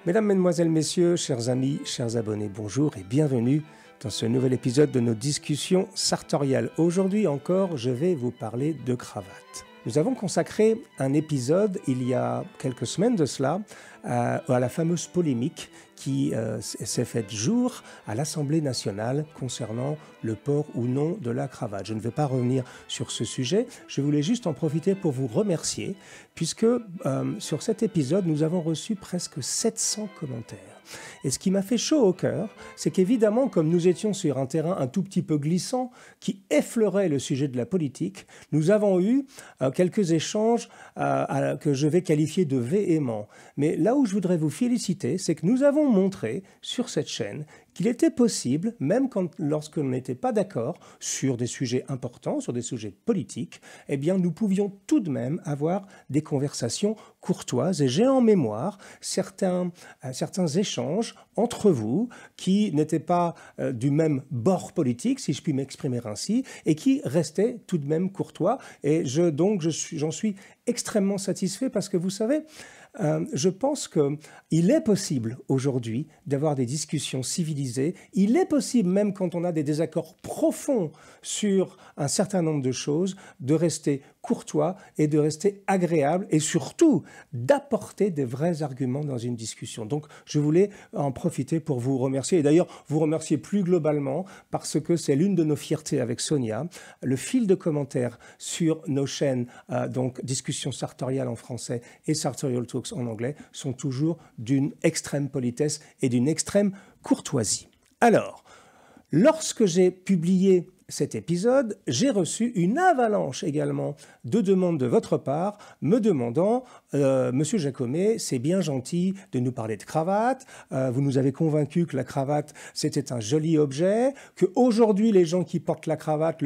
Mesdames, Mesdemoiselles, Messieurs, chers amis, chers abonnés, bonjour et bienvenue dans ce nouvel épisode de nos discussions sartoriales. Aujourd'hui encore, je vais vous parler de cravate. Nous avons consacré un épisode, il y a quelques semaines de cela, à la fameuse polémique qui s'est faite jour à l'Assemblée nationale concernant le port ou non de la cravate. Je ne vais pas revenir sur ce sujet, je voulais juste en profiter pour vous remercier, puisque sur cet épisode, nous avons reçu presque 700 commentaires. Et ce qui m'a fait chaud au cœur, c'est qu'évidemment, comme nous étions sur un terrain un tout petit peu glissant, qui effleurait le sujet de la politique, nous avons eu quelques échanges que je vais qualifier de véhéments. Mais là où je voudrais vous féliciter, c'est que nous avons montré sur cette chaîne qu'il était possible, même lorsque l'on n'était pas d'accord sur des sujets importants, sur des sujets politiques, eh bien nous pouvions tout de même avoir des conversations courtoises. Et j'ai en mémoire certains échanges entre vous qui n'étaient pas du même bord politique, si je puis m'exprimer ainsi, et qui restaient tout de même courtois. Et j'en suis extrêmement satisfait parce que vous savez, je pense qu'il est possible aujourd'hui d'avoir des discussions civilisées. Il est possible, même quand on a des désaccords profonds sur un certain nombre de choses, de rester courtois et de rester agréable et surtout d'apporter des vrais arguments dans une discussion. Donc, je voulais en profiter pour vous remercier et d'ailleurs vous remercier plus globalement parce que c'est l'une de nos fiertés avec Sonia. Le fil de commentaires sur nos chaînes, donc Discussions sartoriales en français et Sartorial Talks en anglais, sont toujours d'une extrême politesse et d'une extrême courtoisie. Alors, lorsque j'ai publié cet épisode, j'ai reçu une avalanche également de demandes de votre part me demandant Monsieur Jacomet, c'est bien gentil de nous parler de cravate, vous nous avez convaincu que la cravate c'était un joli objet, qu'aujourd'hui les gens qui portent la cravate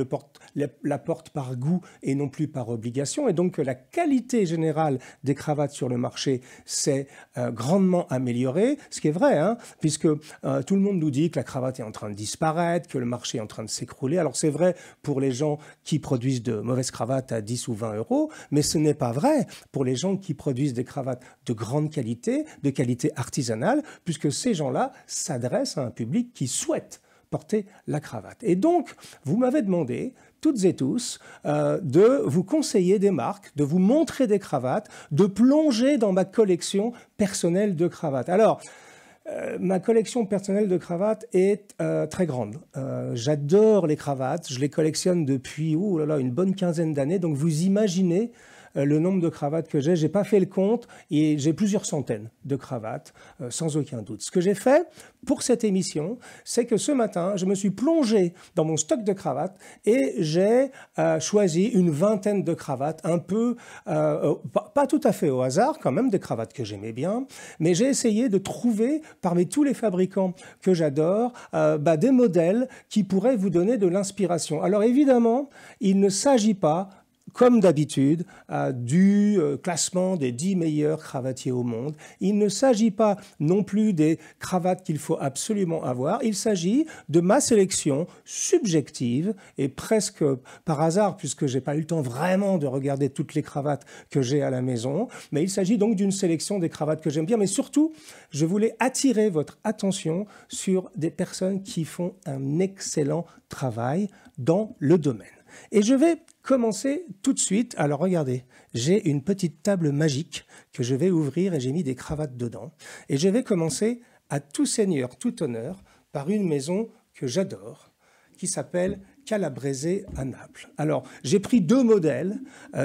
la portent par goût et non plus par obligation, et donc que la qualité générale des cravates sur le marché s'est grandement améliorée, ce qui est vrai, hein, puisque tout le monde nous dit que la cravate est en train de disparaître, que le marché est en train de s'écrouler. Alors c'est vrai pour les gens qui produisent de mauvaises cravates à 10 ou 20 euros, mais ce n'est pas vrai pour les gens qui produisent des cravates de grande qualité, de qualité artisanale, puisque ces gens-là s'adressent à un public qui souhaite porter la cravate. Et donc, vous m'avez demandé, toutes et tous, de vous conseiller des marques, de vous montrer des cravates, de plonger dans ma collection personnelle de cravates. Alors, ma collection personnelle de cravates est très grande. J'adore les cravates, je les collectionne depuis une bonne quinzaine d'années, donc vous imaginez le nombre de cravates que j'ai. Je n'ai pas fait le compte et j'ai plusieurs centaines de cravates, sans aucun doute. Ce que j'ai fait pour cette émission, c'est que ce matin, je me suis plongé dans mon stock de cravates et j'ai choisi une vingtaine de cravates, un peu, pas tout à fait au hasard, quand même des cravates que j'aimais bien, mais j'ai essayé de trouver parmi tous les fabricants que j'adore des modèles qui pourraient vous donner de l'inspiration. Alors évidemment, il ne s'agit pas comme d'habitude, du classement des 10 meilleurs cravatiers au monde. Il ne s'agit pas non plus des cravates qu'il faut absolument avoir. Il s'agit de ma sélection subjective et presque par hasard, puisque je n'ai pas eu le temps vraiment de regarder toutes les cravates que j'ai à la maison. Mais il s'agit donc d'une sélection des cravates que j'aime bien. Mais surtout, je voulais attirer votre attention sur des personnes qui font un excellent travail dans le domaine. Et je vais commencer tout de suite. Alors regardez, j'ai une petite table magique que je vais ouvrir et j'ai mis des cravates dedans. Et je vais commencer à tout seigneur, tout honneur, par une maison que j'adore, qui s'appelle Calabrese à Naples. Alors, j'ai pris deux modèles.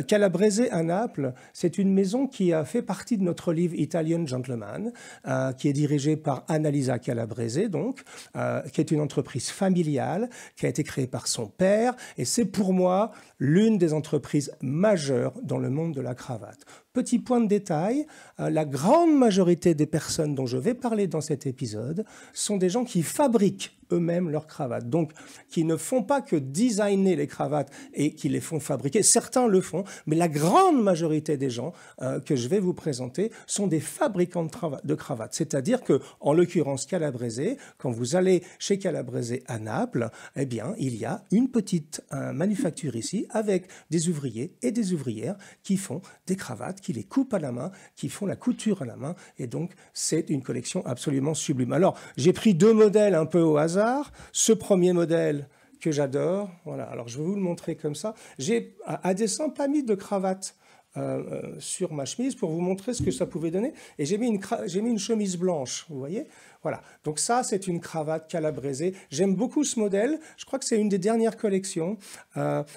Calabrese à Naples, c'est une maison qui a fait partie de notre livre Italian Gentleman, qui est dirigée par Annalisa Calabrese, donc, qui est une entreprise familiale, qui a été créée par son père, et c'est pour moi l'une des entreprises majeures dans le monde de la cravate. petit point de détail, la grande majorité des personnes dont je vais parler dans cet épisode sont des gens qui fabriquent eux-mêmes leurs cravates, donc qui ne font pas que designer les cravates et qui les font fabriquer. Certains le font, mais la grande majorité des gens que je vais vous présenter sont des fabricants de cravates. C'est-à-dire que, en l'occurrence Calabrese, quand vous allez chez Calabrese à Naples, eh bien, il y a une petite manufacture ici avec des ouvriers et des ouvrières qui font des cravates, qui les coupent à la main, qui font la couture à la main, et donc c'est une collection absolument sublime. Alors, j'ai pris deux modèles un peu au hasard. Ce premier modèle que j'adore, voilà, alors je vais vous le montrer comme ça. J'ai à dessein pas mis de cravate sur ma chemise pour vous montrer ce que ça pouvait donner. Et j'ai mis une chemise blanche, vous voyez. Voilà, donc ça c'est une cravate Calabrese. J'aime beaucoup ce modèle, je crois que c'est une des dernières collections,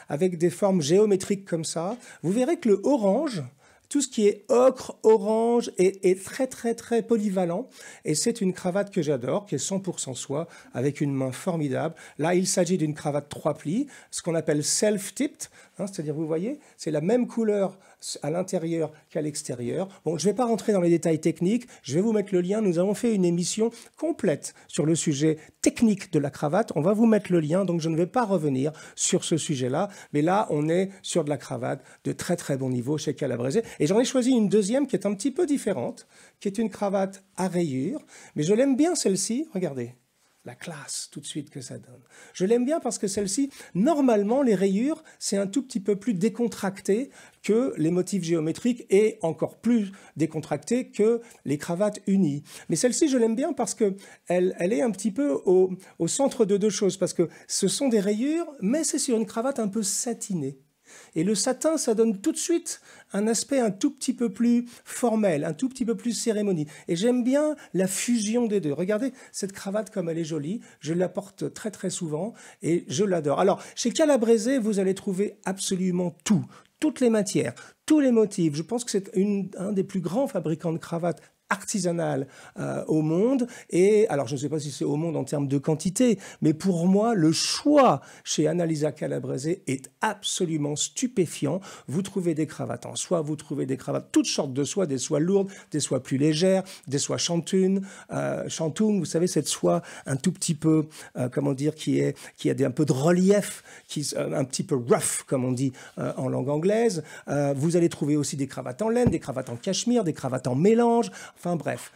avec des formes géométriques comme ça. Vous verrez que le orange, tout ce qui est ocre, orange est très très très polyvalent, et c'est une cravate que j'adore, qui est 100% soie, avec une main formidable. Là, il s'agit d'une cravate 3 plis, ce qu'on appelle self-tipped, c'est-à-dire, vous voyez, c'est la même couleur à l'intérieur qu'à l'extérieur. Bon, je ne vais pas rentrer dans les détails techniques, je vais vous mettre le lien. Nous avons fait une émission complète sur le sujet technique de la cravate. On va vous mettre le lien, donc je ne vais pas revenir sur ce sujet-là. Mais là, on est sur de la cravate de très très bon niveau chez Calabrese. Et j'en ai choisi une deuxième qui est un petit peu différente, qui est une cravate à rayures. Mais je l'aime bien celle-ci, regardez. La classe, tout de suite, que ça donne. Je l'aime bien parce que celle-ci, normalement, les rayures, c'est un tout petit peu plus décontracté que les motifs géométriques et encore plus décontracté que les cravates unies. Mais celle-ci, je l'aime bien parce qu'elle est un petit peu au centre de deux choses, parce que ce sont des rayures, mais c'est sur une cravate un peu satinée. Et le satin, ça donne tout de suite un aspect un tout petit peu plus formel, un tout petit peu plus cérémonie. Et j'aime bien la fusion des deux. Regardez cette cravate comme elle est jolie. Je la porte très très souvent et je l'adore. Alors, chez Calabrese, vous allez trouver absolument tout. Toutes les matières, tous les motifs. Je pense que c'est un des plus grands fabricants de cravates artisanale au monde. Et alors, je ne sais pas si c'est au monde en termes de quantité, mais pour moi, le choix chez Annalisa Calabrese est absolument stupéfiant. Vous trouvez des cravates en soie, vous trouvez des cravates, toutes sortes de soies, des soies lourdes, des soies plus légères, des soies shantung, vous savez, cette soie un tout petit peu, comment dire, qui a un peu de relief, un petit peu rough, comme on dit en langue anglaise. Vous allez trouver aussi des cravates en laine, des cravates en cachemire, des cravates en mélange. Enfin bref,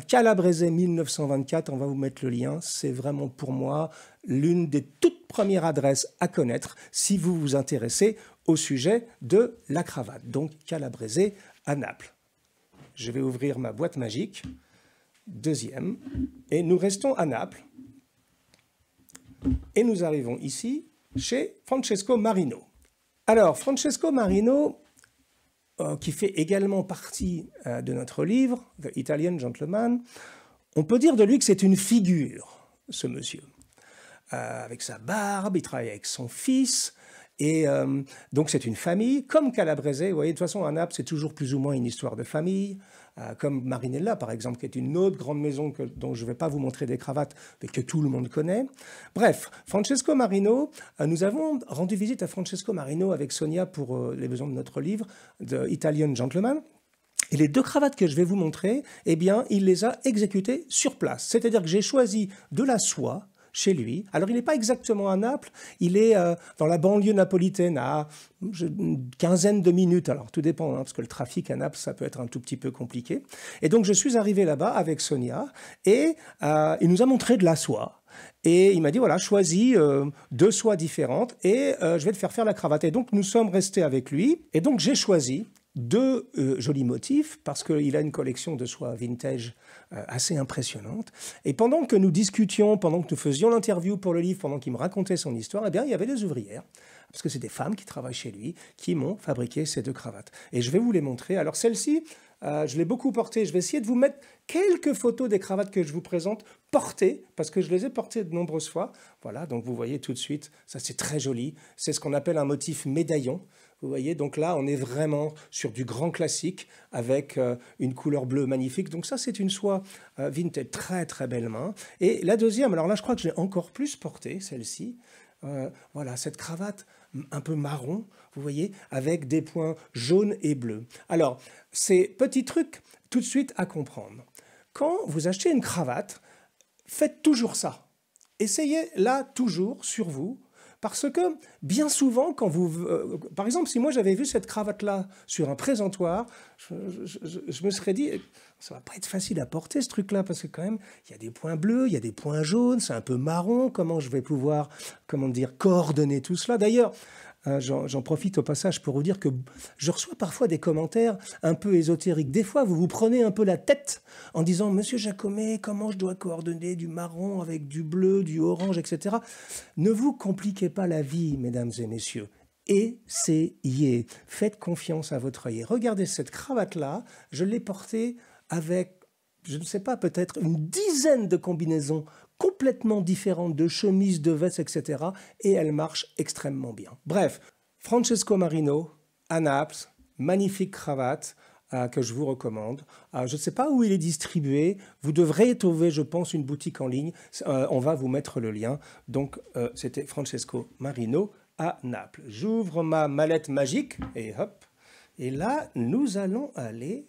Calabrese 1924, on va vous mettre le lien, c'est vraiment pour moi l'une des toutes premières adresses à connaître si vous vous intéressez au sujet de la cravate. Donc Calabrese à Naples. Je vais ouvrir ma boîte magique, deuxième, et nous restons à Naples. Et nous arrivons ici chez Francesco Marino. Alors, Francesco Marino, qui fait également partie de notre livre, The Italian Gentleman, on peut dire de lui que c'est une figure, ce monsieur. Avec sa barbe, il travaille avec son fils, et donc c'est une famille, comme Calabrese. Vous voyez, de toute façon, à Naples, c'est toujours plus ou moins une histoire de famille, comme Marinella, par exemple, qui est une autre grande maison dont je ne vais pas vous montrer des cravates, mais que tout le monde connaît. Bref, Francesco Marino, nous avons rendu visite à Francesco Marino avec Sonia pour les besoins de notre livre, The Italian Gentleman. Et les deux cravates que je vais vous montrer, eh bien, il les a exécutées sur place. C'est-à-dire que j'ai choisi de la soie chez lui. Alors, il n'est pas exactement à Naples, il est dans la banlieue napolitaine, à une quinzaine de minutes. Alors, tout dépend, parce que le trafic à Naples, ça peut être un tout petit peu compliqué. Et donc, je suis arrivé là-bas avec Sonia, et il nous a montré de la soie. Et il m'a dit, voilà, choisis deux soies différentes, et je vais te faire la cravate. Et donc, nous sommes restés avec lui, et donc j'ai choisi deux jolis motifs, parce qu'il a une collection de soie vintage assez impressionnante. Et pendant que nous discutions, pendant que nous faisions l'interview pour le livre, pendant qu'il me racontait son histoire, eh bien, il y avait des ouvrières, parce que c'est des femmes qui travaillent chez lui, qui m'ont fabriqué ces deux cravates. Et je vais vous les montrer. Alors celle-ci, je l'ai beaucoup portée. Je vais essayer de vous mettre quelques photos des cravates que je vous présente portées, parce que je les ai portées de nombreuses fois. Voilà, donc vous voyez tout de suite, ça c'est très joli. C'est ce qu'on appelle un motif médaillon. Vous voyez, donc là, on est vraiment sur du grand classique avec une couleur bleue magnifique. Donc ça, c'est une soie vintage, très très belle main. Et la deuxième, alors là, je crois que je l'ai encore plus portée, celle-ci. Voilà, cette cravate un peu marron. vous voyez, avec des points jaunes et bleus. Alors, ces petits trucs, tout de suite à comprendre. Quand vous achetez une cravate, faites toujours ça. Essayez-la toujours sur vous. Parce que bien souvent, quand vous... par exemple, si moi j'avais vu cette cravate-là sur un présentoir, je me serais dit, ça va pas être facile à porter ce truc-là, parce que quand même, il y a des points bleus, il y a des points jaunes, c'est un peu marron, comment je vais pouvoir, comment dire, coordonner tout cela. D'ailleurs, j'en profite au passage pour vous dire que je reçois parfois des commentaires un peu ésotériques. Des fois, vous vous prenez un peu la tête en disant « Monsieur Jacomet, comment je dois coordonner du marron avec du bleu, du orange, etc. » Ne vous compliquez pas la vie, mesdames et messieurs. Essayez. Faites confiance à votre œil. Regardez cette cravate-là, je l'ai portée avec, je ne sais pas, peut-être une dizaine de combinaisons complètement différentes de chemises, de vestes, etc. Et elle marche extrêmement bien. Bref, Francesco Marino, à Naples, magnifique cravate que je vous recommande. Je ne sais pas où il est distribué. Vous devrez trouver, je pense, une boutique en ligne. On va vous mettre le lien. Donc, c'était Francesco Marino à Naples. J'ouvre ma mallette magique et hop. Et là, nous allons aller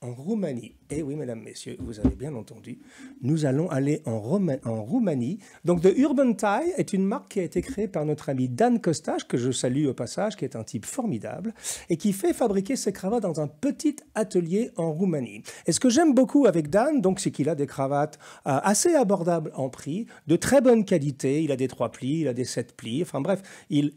en Roumanie. Et oui, mesdames, messieurs, vous avez bien entendu, nous allons aller en Roumanie. Donc, The Urban Tie est une marque qui a été créée par notre ami Dan Costage, que je salue au passage, qui est un type formidable, et qui fait fabriquer ses cravates dans un petit atelier en Roumanie. Et ce que j'aime beaucoup avec Dan, donc, c'est qu'il a des cravates assez abordables en prix, de très bonne qualité. Il a des 3 plis, il a des 7 plis. Enfin bref, il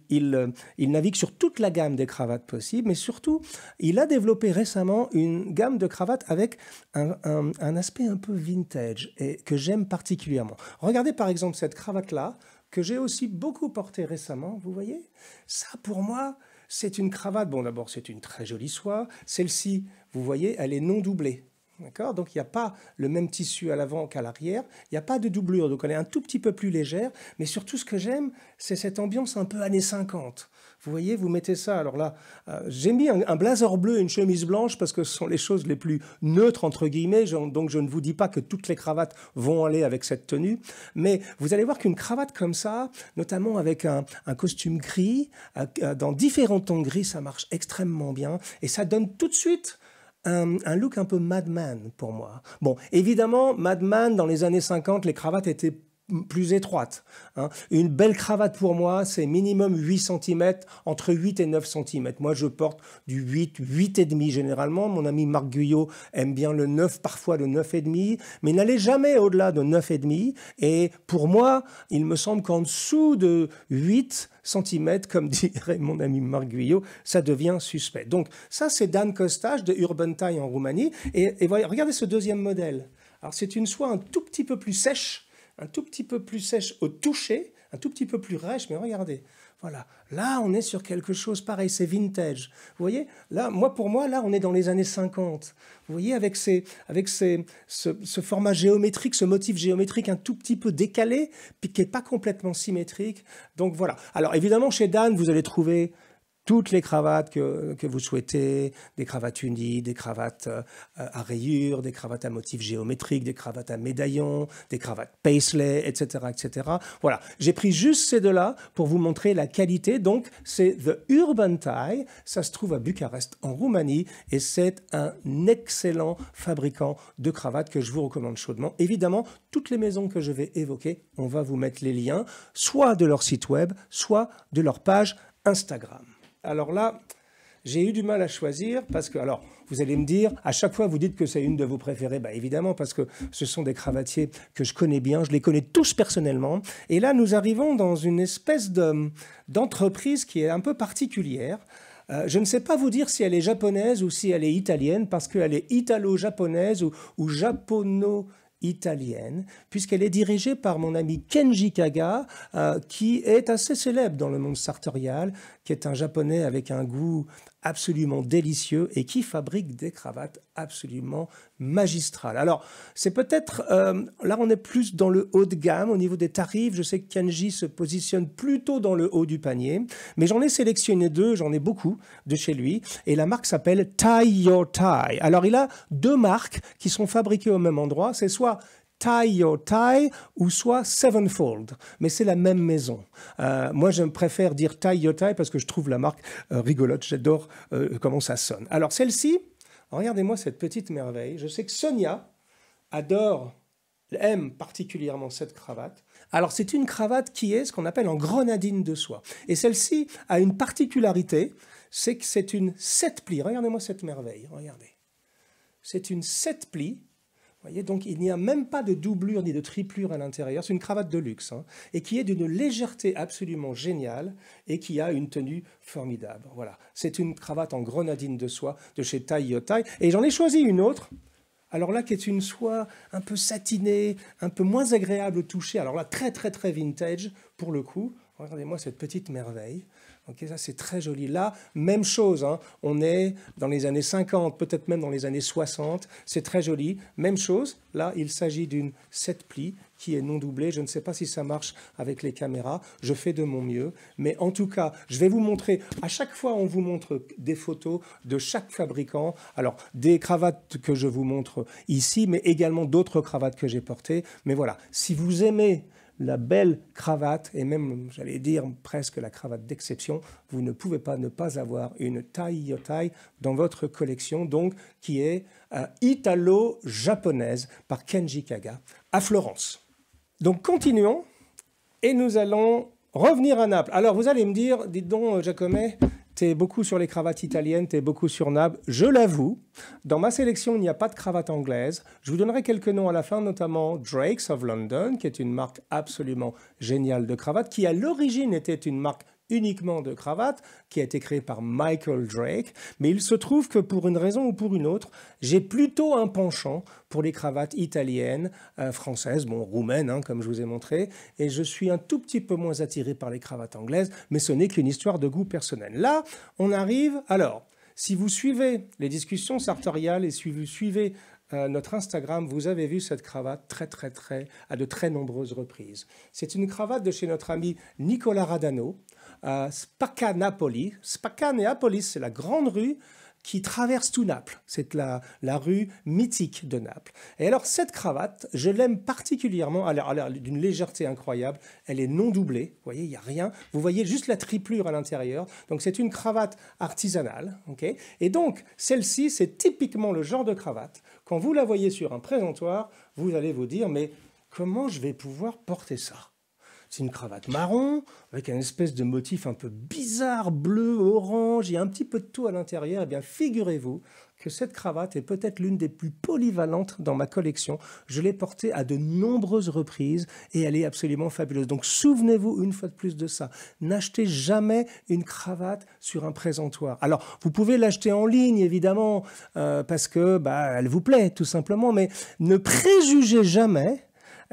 navigue sur toute la gamme des cravates possibles, mais surtout, il a développé récemment une gamme de cravates avec un aspect un peu vintage et que j'aime particulièrement. Regardez par exemple cette cravate-là que j'ai aussi beaucoup portée récemment, vous voyez. Ça pour moi, c'est une cravate, bon d'abord c'est une très jolie soie, celle-ci, vous voyez, elle est non doublée. D'accord ? Donc, il n'y a pas le même tissu à l'avant qu'à l'arrière. Il n'y a pas de doublure. Donc, elle est un tout petit peu plus légère. Mais surtout, ce que j'aime, c'est cette ambiance un peu années 50. Vous voyez, vous mettez ça. Alors là, j'ai mis un blazer bleu et une chemise blanche parce que ce sont les choses les plus neutres, entre guillemets. Donc, je ne vous dis pas que toutes les cravates vont aller avec cette tenue. Mais vous allez voir qu'une cravate comme ça, notamment avec un costume gris, dans différents tons gris, ça marche extrêmement bien. Et ça donne tout de suite un look un peu Madman pour moi. Bon, évidemment, Madman, dans les années 50, les cravates étaient plus étroites. Hein. Une belle cravate pour moi, c'est minimum 8 cm, entre 8 et 9 cm. Moi, je porte du 8, 8,5 généralement. Mon ami Marc Guyot aime bien le 9, parfois le 9,5, mais n'allez jamais au-delà de 9,5. Et pour moi, il me semble qu'en dessous de 8 cm, comme dirait mon ami Marc Guyot, ça devient suspect. Donc ça, c'est Dan Costage de Urban Tie en Roumanie. Et regardez ce deuxième modèle. Alors c'est une soie un tout petit peu plus sèche, au toucher, un tout petit peu plus rêche, mais regardez, voilà, là on est sur quelque chose pareil, c'est vintage. Vous voyez, là, pour moi, là on est dans les années 50. Vous voyez, avec ce format géométrique, ce motif géométrique un tout petit peu décalé, puis qui n'est pas complètement symétrique. Donc voilà. Alors évidemment, chez Dan, vous allez trouver toutes les cravates que vous souhaitez, des cravates unies, des cravates à rayures, des cravates à motifs géométriques, des cravates à médaillons, des cravates paisley, etc., etc. Voilà, j'ai pris juste ces deux-là pour vous montrer la qualité. Donc, c'est The Urban Tie, ça se trouve à Bucarest, en Roumanie, et c'est un excellent fabricant de cravates que je vous recommande chaudement. Évidemment, toutes les maisons que je vais évoquer, on va vous mettre les liens, soit de leur site web, soit de leur page Instagram. Alors là, j'ai eu du mal à choisir parce que, alors, vous allez me dire, à chaque fois, vous dites que c'est une de vos préférées. Bah, évidemment, parce que ce sont des cravatiers que je connais bien, je les connais tous personnellement. Et là, nous arrivons dans une espèce d'entreprise qui est un peu particulière. Je ne sais pas vous dire si elle est japonaise ou si elle est italienne, parce qu'elle est italo-japonaise ou japono-italienne, puisqu'elle est dirigée par mon ami Kenji Kaga, qui est assez célèbre dans le monde sartorial, qui est un japonais avec un goût absolument délicieux et qui fabrique des cravates absolument magistrales. Alors, c'est peut-être, là on est plus dans le haut de gamme au niveau des tarifs. Je sais que Kenji se positionne plutôt dans le haut du panier, mais j'en ai sélectionné deux, j'en ai beaucoup de chez lui, et la marque s'appelle Tie Your Tie. Alors, il a deux marques qui sont fabriquées au même endroit, c'est soit Tie Your Tie ou soit Sevenfold. Mais c'est la même maison. Moi, je préfère dire Tie Your Tie parce que je trouve la marque rigolote. J'adore comment ça sonne. Alors, celle-ci, regardez-moi cette petite merveille. Je sais que Sonia aime particulièrement cette cravate. Alors, c'est une cravate qui est ce qu'on appelle en grenadine de soie. Et celle-ci a une particularité, c'est que c'est une 7 plis. Regardez-moi cette merveille, regardez. C'est une 7 plis. Vous voyez, donc il n'y a même pas de doublure ni de triplure à l'intérieur. C'est une cravate de luxe, hein, et qui est d'une légèreté absolument géniale et qui a une tenue formidable. Voilà, c'est une cravate en grenadine de soie de chez Tie Your Tie. Et j'en ai choisi une autre. Alors là, qui est une soie un peu satinée, un peu moins agréable au toucher. Alors là, très, très, très vintage pour le coup. Regardez-moi cette petite merveille. Ok, ça, c'est très joli. Là, même chose. Hein, on est dans les années 50, peut-être même dans les années 60. C'est très joli. Même chose. Là, il s'agit d'une 7 plis qui est non doublée. Je ne sais pas si ça marche avec les caméras. Je fais de mon mieux. Mais en tout cas, je vais vous montrer. À chaque fois, on vous montre des photos de chaque fabricant. Alors, des cravates que je vous montre ici, mais également d'autres cravates que j'ai portées. Mais voilà, si vous aimez la belle cravate, et même, j'allais dire, presque la cravate d'exception, vous ne pouvez pas ne pas avoir une Tie Your Tie dans votre collection, donc qui est italo-japonaise par Kenji Kaga à Florence. Donc continuons, et nous allons revenir à Naples. Alors vous allez me dire, dites donc Jacomet, t'es beaucoup sur les cravates italiennes, t'es beaucoup sur Naples. Je l'avoue, dans ma sélection, il n'y a pas de cravate anglaise. Je vous donnerai quelques noms à la fin, notamment Drake's of London, qui est une marque absolument géniale de cravate, qui à l'origine était une marque uniquement de cravate, qui a été créée par Michael Drake. Mais il se trouve que pour une raison ou pour une autre, j'ai plutôt un penchant pour les cravates italiennes, françaises, bon, roumaines, hein, comme je vous ai montré, et je suis un tout petit peu moins attiré par les cravates anglaises, mais ce n'est qu'une histoire de goût personnel. Là, on arrive, alors, si vous suivez les discussions sartoriales et si vous suivez notre Instagram, vous avez vu cette cravate à de très nombreuses reprises. C'est une cravate de chez notre ami Nicola Radano, Spacca Napoli. Spacca Neapolis, c'est la grande rue qui traverse tout Naples. C'est la rue mythique de Naples. Et alors, cette cravate, je l'aime particulièrement. Elle a d'une légèreté incroyable. Elle est non doublée. Vous voyez, il n'y a rien. Vous voyez juste la triplure à l'intérieur. Donc, c'est une cravate artisanale. Okay, et donc, celle-ci, c'est typiquement le genre de cravate. Quand vous la voyez sur un présentoir, vous allez vous dire, mais comment je vais pouvoir porter ça ? C'est une cravate marron, avec un espèce de motif un peu bizarre, bleu, orange, il y a un petit peu de tout à l'intérieur. Eh bien, figurez-vous que cette cravate est peut-être l'une des plus polyvalentes dans ma collection. Je l'ai portée à de nombreuses reprises et elle est absolument fabuleuse. Donc, souvenez-vous une fois de plus de ça. N'achetez jamais une cravate sur un présentoir. Alors, vous pouvez l'acheter en ligne, évidemment, parce que elle vous plaît, tout simplement, mais ne préjugez jamais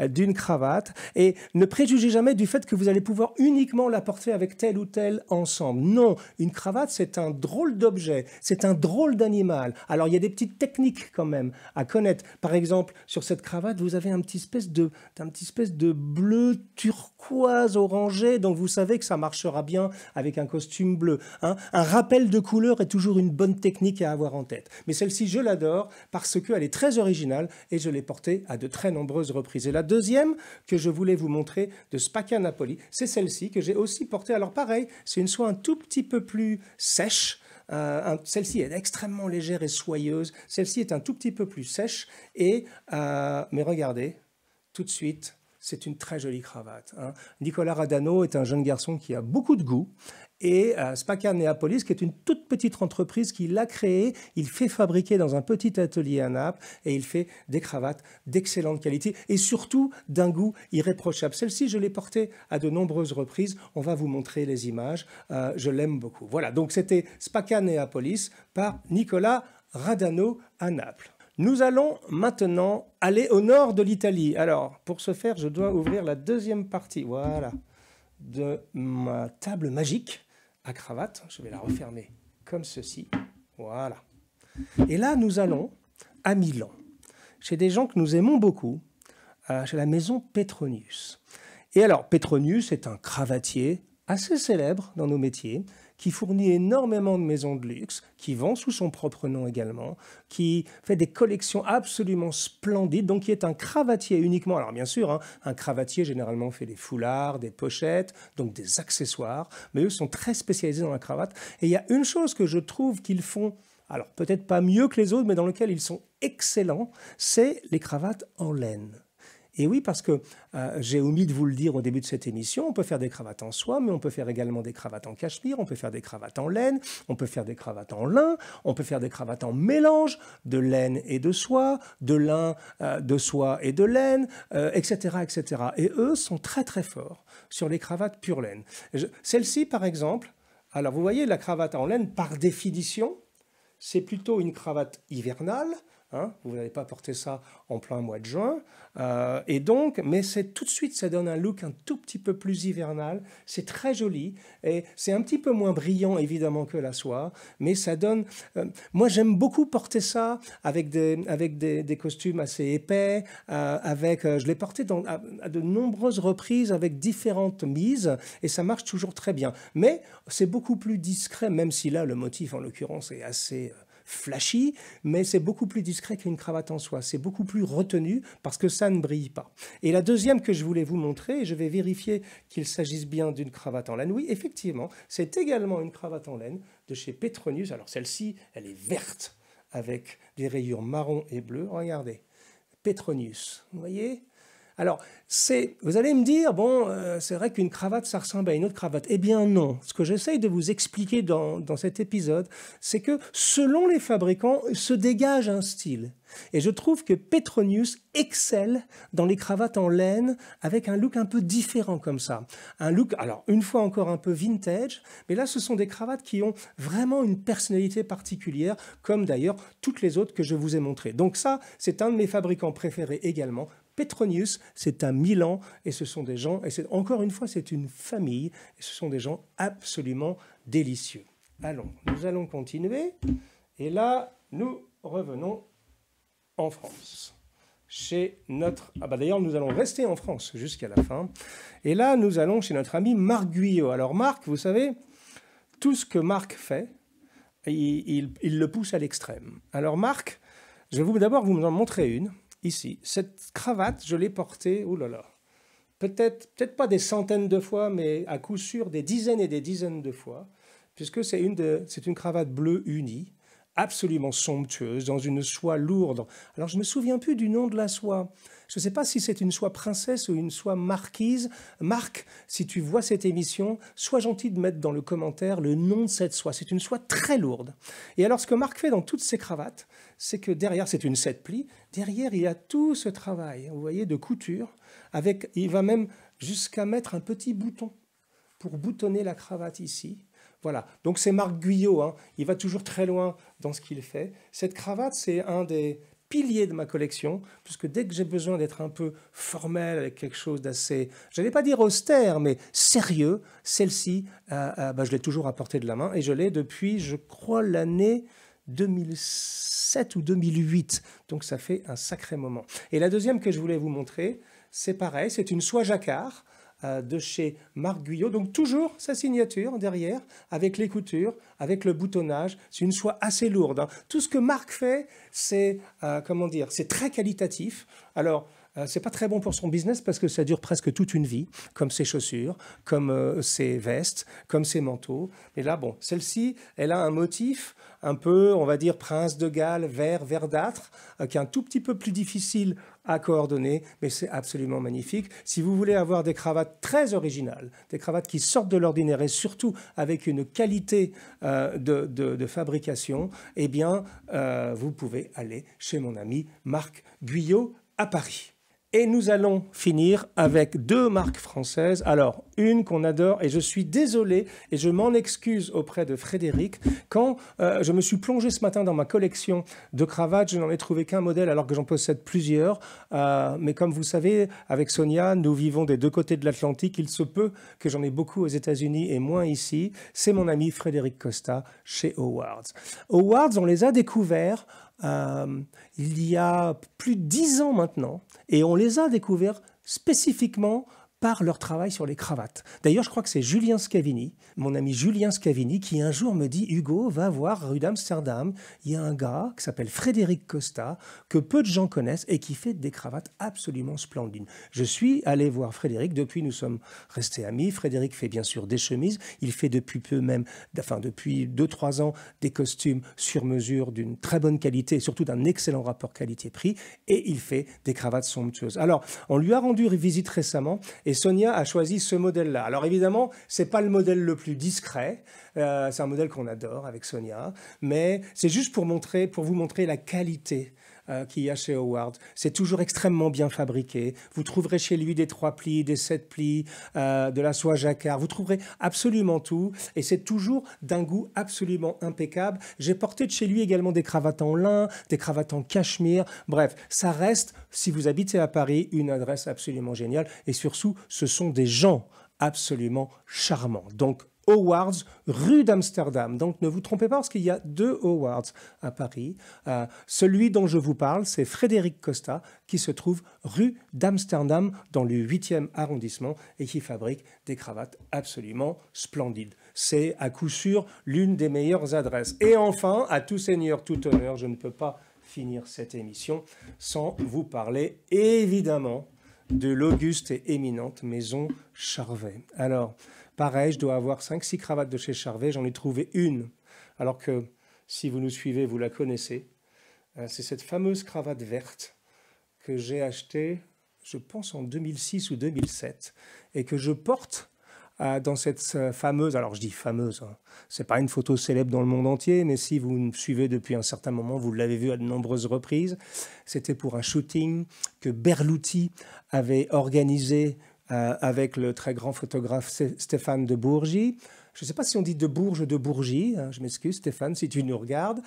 d'une cravate et ne préjugez jamais du fait que vous allez pouvoir uniquement la porter avec tel ou tel ensemble. Non, une cravate, c'est un drôle d'objet, c'est un drôle d'animal. Alors, il y a des petites techniques quand même à connaître. Par exemple, sur cette cravate, vous avez un petit espèce de bleu turquoise orangé, donc vous savez que ça marchera bien avec un costume bleu. Hein. Un rappel de couleur est toujours une bonne technique à avoir en tête. Mais celle-ci, je l'adore parce qu'elle est très originale et je l'ai portée à de très nombreuses reprises. Et la deuxième que je voulais vous montrer de Spacca Napoli, c'est celle-ci que j'ai aussi portée. Alors pareil, c'est une soie un tout petit peu plus sèche. Celle-ci est extrêmement légère et soyeuse. Celle-ci est un tout petit peu plus sèche. Mais regardez, tout de suite, c'est une très jolie cravate. Hein. Nicola Radano est un jeune garçon qui a beaucoup de goût. Et Spacca Neapolis, qui est une toute petite entreprise qui l'a créée, il fait fabriquer dans un petit atelier à Naples et il fait des cravates d'excellente qualité et surtout d'un goût irréprochable. Celle-ci, je l'ai portée à de nombreuses reprises. On va vous montrer les images. Je l'aime beaucoup. Voilà, donc c'était Spacca Neapolis par Nicola Radano à Naples. Nous allons maintenant aller au nord de l'Italie. Alors, pour ce faire, je dois ouvrir la deuxième partie. Voilà, de ma table magique à cravate. Je vais la refermer comme ceci. Voilà. Et là, nous allons à Milan, chez des gens que nous aimons beaucoup, chez la maison Petronius. Et alors, Petronius est un cravatier assez célèbre dans nos métiers, qui fournit énormément de maisons de luxe, qui vend sous son propre nom également, qui fait des collections absolument splendides, donc qui est un cravatier uniquement. Alors bien sûr, hein, un cravatier généralement fait des foulards, des pochettes, donc des accessoires, mais eux sont très spécialisés dans la cravate. Et il y a une chose que je trouve qu'ils font, alors peut-être pas mieux que les autres, mais dans lequel ils sont excellents, c'est les cravates en laine. Et oui, parce que j'ai omis de vous le dire au début de cette émission, on peut faire des cravates en soie, mais on peut faire également des cravates en cachemire, on peut faire des cravates en laine, on peut faire des cravates en lin, on peut faire des cravates en mélange de laine et de soie, de lin, de soie et de laine, etc., etc. Et eux sont très très forts sur les cravates pure laine. Celle-ci, par exemple, alors vous voyez, la cravate en laine, par définition, c'est plutôt une cravate hivernale. Hein, vous n'allez pas porter ça en plein mois de juin. Et donc, mais c'est tout de suite, ça donne un look un tout petit peu plus hivernal. C'est très joli. Et c'est un petit peu moins brillant, évidemment, que la soie. Mais ça donne... moi, j'aime beaucoup porter ça avec des costumes assez épais. Je l'ai porté à de nombreuses reprises avec différentes mises. Et ça marche toujours très bien. Mais c'est beaucoup plus discret, même si là, le motif, en l'occurrence, est assez... flashy, mais c'est beaucoup plus discret qu'une cravate en soie. C'est beaucoup plus retenu parce que ça ne brille pas. Et la deuxième que je voulais vous montrer, et je vais vérifier qu'il s'agisse bien d'une cravate en laine. Oui, effectivement, c'est également une cravate en laine de chez Petronius. Alors celle-ci, elle est verte avec des rayures marron et bleu. Regardez, Petronius, vous voyez ? Alors, vous allez me dire, bon, c'est vrai qu'une cravate, ça ressemble à une autre cravate. Eh bien non. Ce que j'essaye de vous expliquer dans cet épisode, c'est que selon les fabricants, se dégage un style. Et je trouve que Petronius excelle dans les cravates en laine avec un look un peu différent comme ça. Un look, alors une fois encore un peu vintage, mais là ce sont des cravates qui ont vraiment une personnalité particulière, comme d'ailleurs toutes les autres que je vous ai montrées. Donc ça, c'est un de mes fabricants préférés également. Petronius, c'est à Milan et ce sont des gens, et encore une fois, c'est une famille, et ce sont des gens absolument délicieux. Allons, nous allons continuer, et là, nous revenons en France. D'ailleurs, nous allons rester en France jusqu'à la fin, et là, nous allons chez notre ami Marc Guyot. Alors Marc, vous savez, tout ce que Marc fait, il le pousse à l'extrême. Alors Marc, je vais d'abord vous en montrer une. Ici, cette cravate, je l'ai portée, oh là là, peut-être pas des centaines de fois, mais à coup sûr des dizaines et des dizaines de fois, puisque c'est une cravate bleue unie, absolument somptueuse, dans une soie lourde. Alors je ne me souviens plus du nom de la soie. Je ne sais pas si c'est une soie princesse ou une soie marquise. Marc, si tu vois cette émission, sois gentil de mettre dans le commentaire le nom de cette soie. C'est une soie très lourde. Et alors ce que Marc fait dans toutes ses cravates, c'est que derrière, c'est une 7 plis, derrière il y a tout ce travail, vous voyez, de couture, il va même jusqu'à mettre un petit bouton pour boutonner la cravate ici. Voilà, donc c'est Marc Guyot, hein. Il va toujours très loin dans ce qu'il fait. Cette cravate, c'est un des piliers de ma collection, puisque dès que j'ai besoin d'être un peu formel, avec quelque chose d'assez, je n'allais pas dire austère, mais sérieux, celle-ci, je l'ai toujours à portée de la main, et je l'ai depuis, je crois, l'année 2007 ou 2008, donc ça fait un sacré moment. Et la deuxième que je voulais vous montrer, c'est pareil, c'est une soie jacquard, de chez Marc Guyot, donc toujours sa signature derrière, avec les coutures, avec le boutonnage. C'est une soie assez lourde, hein. Tout ce que Marc fait, c'est c'est très qualitatif. Alors, c'est pas très bon pour son business parce que ça dure presque toute une vie, comme ses chaussures, comme ses vestes, comme ses manteaux. Mais là, bon, celle-ci, elle a un motif un peu, on va dire, prince de Galles, verdâtre, qui est un tout petit peu plus difficile à coordonner, mais c'est absolument magnifique. Si vous voulez avoir des cravates très originales, des cravates qui sortent de l'ordinaire et surtout avec une qualité de fabrication, eh bien, vous pouvez aller chez mon ami Marc Guyot à Paris. Et nous allons finir avec deux marques françaises. Alors, une qu'on adore, et je suis désolé, et je m'en excuse auprès de Frédéric, quand je me suis plongé ce matin dans ma collection de cravates, je n'en ai trouvé qu'un modèle alors que j'en possède plusieurs. Mais comme vous savez, avec Sonia, nous vivons des deux côtés de l'Atlantique. Il se peut que j'en ai beaucoup aux États-Unis et moins ici. C'est mon ami Frédéric Costa chez Howards. Howards, on les a découverts il y a plus de 10 ans maintenant, et on les a découverts spécifiquement par leur travail sur les cravates. D'ailleurs, je crois que c'est Julien Scavini, mon ami Julien Scavini, qui un jour me dit « Hugo, va voir rue d'Amsterdam, il y a un gars qui s'appelle Frédéric Costa, que peu de gens connaissent et qui fait des cravates absolument splendides. » Je suis allé voir Frédéric, depuis nous sommes restés amis. Frédéric fait bien sûr des chemises, il fait depuis peu même, enfin depuis 2-3 ans, des costumes sur mesure d'une très bonne qualité, surtout d'un excellent rapport qualité-prix, et il fait des cravates somptueuses. Alors, on lui a rendu visite récemment et Sonia a choisi ce modèle-là. Alors évidemment, ce n'est pas le modèle le plus discret, c'est un modèle qu'on adore avec Sonia, mais c'est juste pour vous montrer la qualité qu'il y a chez Howard. C'est toujours extrêmement bien fabriqué. Vous trouverez chez lui des 3 plis, des 7 plis, de la soie jacquard. Vous trouverez absolument tout et c'est toujours d'un goût absolument impeccable. J'ai porté de chez lui également des cravates en lin, des cravates en cachemire. Bref, ça reste, si vous habitez à Paris, une adresse absolument géniale et surtout, ce sont des gens absolument charmants. Donc, Howards, rue d'Amsterdam. Donc ne vous trompez pas parce qu'il y a 2 Howards à Paris. Celui dont je vous parle, c'est Frédéric Costa qui se trouve rue d'Amsterdam dans le 8e arrondissement et qui fabrique des cravates absolument splendides. C'est à coup sûr l'une des meilleures adresses. Et enfin, à tout seigneur, tout honneur, je ne peux pas finir cette émission sans vous parler évidemment de l'auguste et éminente maison Charvet. Alors, pareil, je dois avoir 5-6 cravates de chez Charvet. J'en ai trouvé une, alors que si vous nous suivez, vous la connaissez. C'est cette fameuse cravate verte que j'ai achetée, je pense, en 2006 ou 2007, et que je porte dans cette fameuse, alors je dis fameuse, hein, c'est pas une photo célèbre dans le monde entier, mais si vous me suivez depuis un certain moment, vous l'avez vu à de nombreuses reprises. C'était pour un shooting que Berluti avait organisé avec le très grand photographe Stéphane de Bourgie. Je ne sais pas si on dit de Bourges ou de Bourgie, hein, je m'excuse Stéphane si tu nous regardes.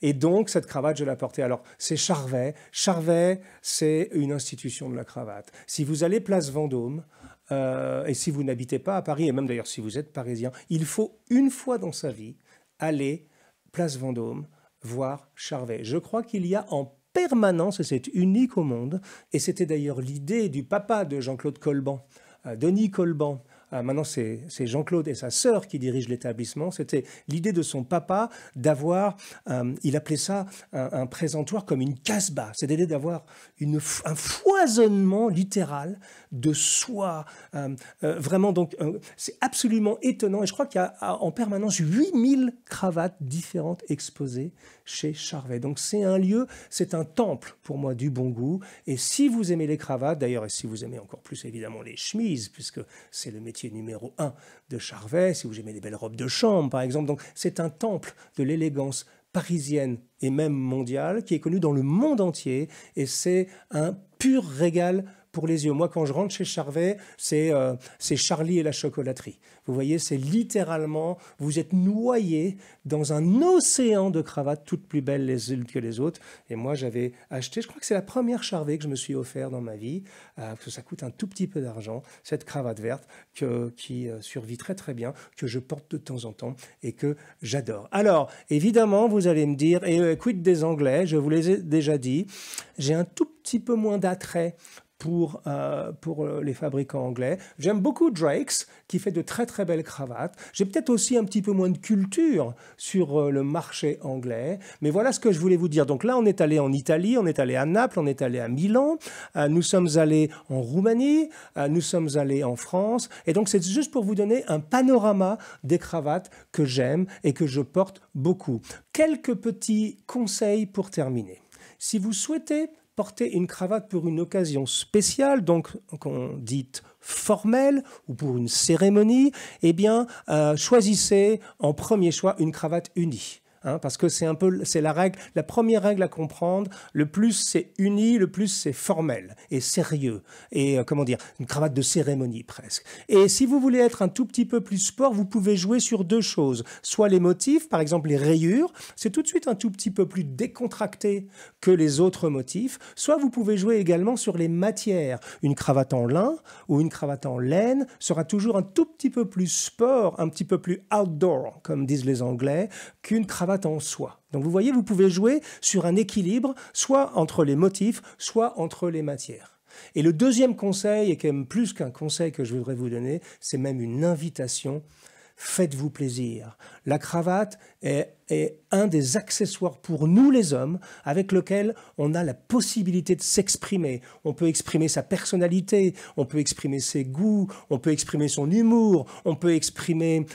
Et donc cette cravate, je l'ai portée. Alors c'est Charvet. Charvet, c'est une institution de la cravate. Si vous allez place Vendôme, et si vous n'habitez pas à Paris, et même d'ailleurs si vous êtes parisien, il faut une fois dans sa vie aller place Vendôme voir Charvet. Je crois qu'il y a en permanence, et c'est unique au monde, et c'était d'ailleurs l'idée du papa de Jean-Claude Colban, Denis Colban. Maintenant, c'est Jean-Claude et sa sœur qui dirigent l'établissement. C'était l'idée de son papa d'avoir, il appelait ça un présentoir comme une casbah, c'est-à-dire d'avoir un foisonnement littéral de soie. Vraiment, donc, c'est absolument étonnant. Et je crois qu'il y a en permanence 8000 cravates différentes exposées chez Charvet. Donc, c'est un lieu, c'est un temple pour moi du bon goût. Et si vous aimez les cravates, d'ailleurs, et si vous aimez encore plus évidemment les chemises, puisque c'est le métier numéro 1 de Charvet, si vous aimez les belles robes de chambre, par exemple. Donc, c'est un temple de l'élégance parisienne et même mondiale qui est connu dans le monde entier et c'est un pur régal pour les yeux. Moi, quand je rentre chez Charvet, c'est Charlie et la chocolaterie. Vous voyez, c'est littéralement, vous êtes noyé dans un océan de cravates, toutes plus belles les unes que les autres. Et moi, j'avais acheté, je crois que c'est la première Charvet que je me suis offert dans ma vie, parce que ça coûte un tout petit peu d'argent, cette cravate verte qui survit très très bien, que je porte de temps en temps et que j'adore. Alors, évidemment, vous allez me dire, et quid des Anglais, je vous les ai déjà dit, j'ai un tout petit peu moins d'attrait pour les fabricants anglais. J'aime beaucoup Drake's, qui fait de très très belles cravates. J'ai peut-être aussi un petit peu moins de culture sur le marché anglais, mais voilà ce que je voulais vous dire. Donc là, on est allé en Italie, on est allé à Naples, on est allé à Milan, nous sommes allés en Roumanie, nous sommes allés en France, et donc c'est juste pour vous donner un panorama des cravates que j'aime et que je porte beaucoup. Quelques petits conseils pour terminer. Si vous souhaitez porter une cravate pour une occasion spéciale, donc qu'on dit formelle ou pour une cérémonie, eh bien, choisissez en premier choix une cravate unie. Parce que c'est la règle, la première règle à comprendre. Le plus c'est uni, le plus c'est formel et sérieux et comment dire, une cravate de cérémonie presque. Et si vous voulez être un tout petit peu plus sport, vous pouvez jouer sur 2 choses, soit les motifs, par exemple les rayures, c'est tout de suite un tout petit peu plus décontracté que les autres motifs, soit vous pouvez jouer également sur les matières. Une cravate en lin ou une cravate en laine sera toujours un tout petit peu plus sport, un petit peu plus outdoor, comme disent les Anglais, qu'une cravate en soie. Donc vous voyez, vous pouvez jouer sur un équilibre, soit entre les motifs, soit entre les matières. Et le deuxième conseil, et quand même plus qu'un conseil que je voudrais vous donner, c'est même une invitation. Faites-vous plaisir. La cravate est un des accessoires pour nous les hommes avec lequel on a la possibilité de s'exprimer. On peut exprimer sa personnalité, on peut exprimer ses goûts, on peut exprimer son humour, on peut exprimer,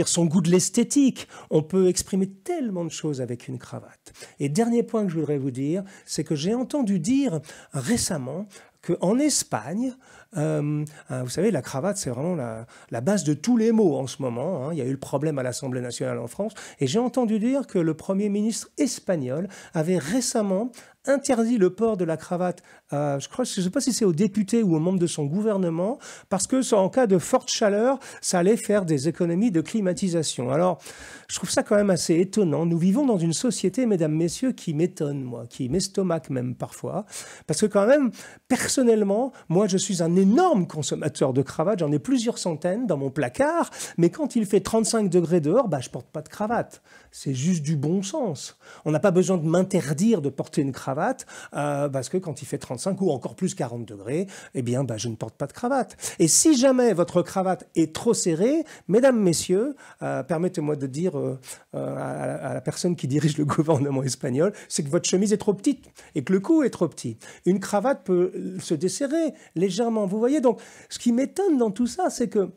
son goût de l'esthétique. On peut exprimer tellement de choses avec une cravate. Et dernier point que je voudrais vous dire, c'est que j'ai entendu dire récemment qu'en Espagne, vous savez, la cravate, c'est vraiment la base de tous les maux en ce moment. Il y a eu le problème à l'Assemblée nationale en France. Et j'ai entendu dire que le Premier ministre espagnol avait récemment interdit le port de la cravate, je ne sais pas si c'est aux députés ou aux membres de son gouvernement, parce que en cas de forte chaleur, ça allait faire des économies de climatisation. Alors, je trouve ça quand même assez étonnant. Nous vivons dans une société, mesdames, messieurs, qui m'étonne, moi, qui m'estomaque même parfois, parce que quand même, personnellement, moi, je suis un énorme consommateur de cravates, j'en ai plusieurs centaines dans mon placard, mais quand il fait 35 degrés dehors, je ne porte pas de cravate. C'est juste du bon sens. On n'a pas besoin de m'interdire de porter une cravate, parce que quand il fait 35 ou encore plus 40 degrés, je ne porte pas de cravate. Et si jamais votre cravate est trop serrée, mesdames, messieurs, permettez-moi de dire à la personne qui dirige le gouvernement espagnol, c'est que votre chemise est trop petite et que le cou est trop petit. Une cravate peut se desserrer légèrement, vous voyez. Donc, ce qui m'étonne dans tout ça, c'est que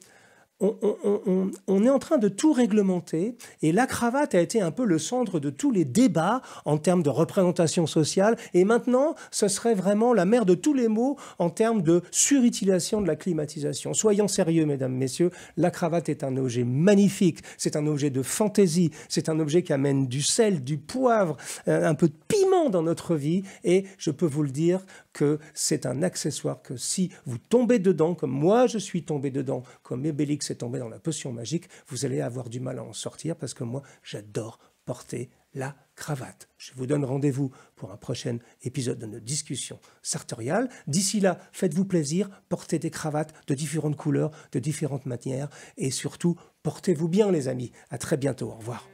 on est en train de tout réglementer et la cravate a été un peu le centre de tous les débats en termes de représentation sociale et maintenant ce serait vraiment la mère de tous les maux en termes de surutilisation de la climatisation. Soyons sérieux, mesdames, messieurs, la cravate est un objet magnifique, c'est un objet de fantaisie, c'est un objet qui amène du sel, du poivre, un peu de piment dans notre vie et je peux vous le dire que c'est un accessoire que si vous tombez dedans, comme moi je suis tombé dedans, comme Ebélix est tombé dans la potion magique, vous allez avoir du mal à en sortir parce que moi j'adore porter la cravate. Je vous donne rendez-vous pour un prochain épisode de notre discussion sartoriale. D'ici là, faites-vous plaisir, portez des cravates de différentes couleurs, de différentes manières et surtout, portez-vous bien les amis. À très bientôt, au revoir.